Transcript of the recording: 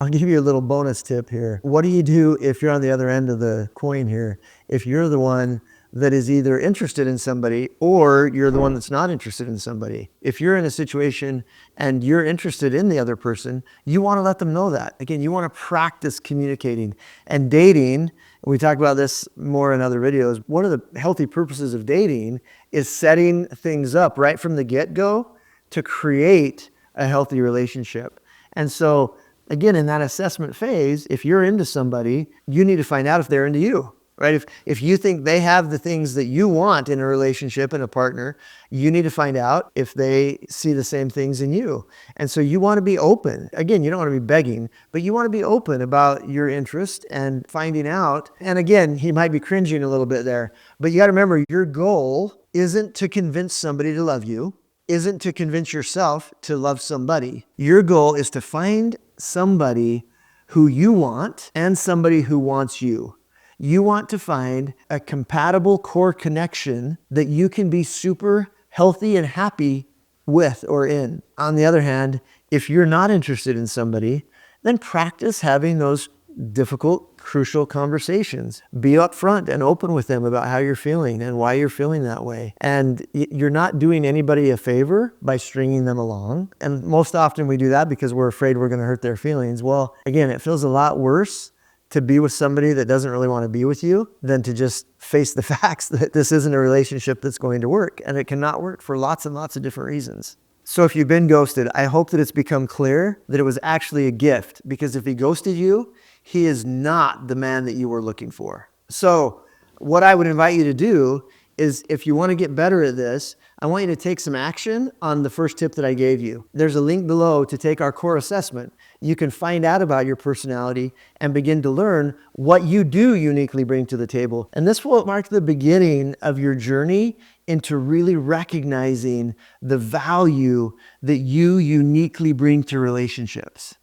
I'll give you a little bonus tip here. What do you do if you're on the other end of the coin here? If you're the one that is either interested in somebody or you're the one that's not interested in somebody. If you're in a situation and you're interested in the other person, you want to let them know that. Again, you want to practice communicating. And dating, we talk about this more in other videos, one of the healthy purposes of dating is setting things up right from the get-go to create a healthy relationship. And so, again, in that assessment phase, if you're into somebody, you need to find out if they're into you. Right? If you think they have the things that you want in a relationship and a partner, you need to find out if they see the same things in you. And so you want to be open. Again, you don't want to be begging, but you want to be open about your interest and finding out. And again, he might be cringing a little bit there, but you got to remember your goal isn't to convince somebody to love you, isn't to convince yourself to love somebody. Your goal is to find somebody who you want and somebody who wants you. You want to find a compatible core connection that you can be super healthy and happy with or in. On the other hand, if you're not interested in somebody, then practice having those difficult, crucial conversations. Be upfront and open with them about how you're feeling and why you're feeling that way. And you're not doing anybody a favor by stringing them along. And most often we do that because we're afraid we're going to hurt their feelings. Well, again, it feels a lot worse to be with somebody that doesn't really want to be with you than to just face the facts that this isn't a relationship that's going to work. And it cannot work for lots and lots of different reasons. So if you've been ghosted, I hope that it's become clear that it was actually a gift, because if he ghosted you, he is not the man that you were looking for. So what I would invite you to do is, if you want to get better at this, I want you to take some action on the first tip that I gave you. There's a link below to take our core assessment. You can find out about your personality and begin to learn what you do uniquely bring to the table. And this will mark the beginning of your journey into really recognizing the value that you uniquely bring to relationships.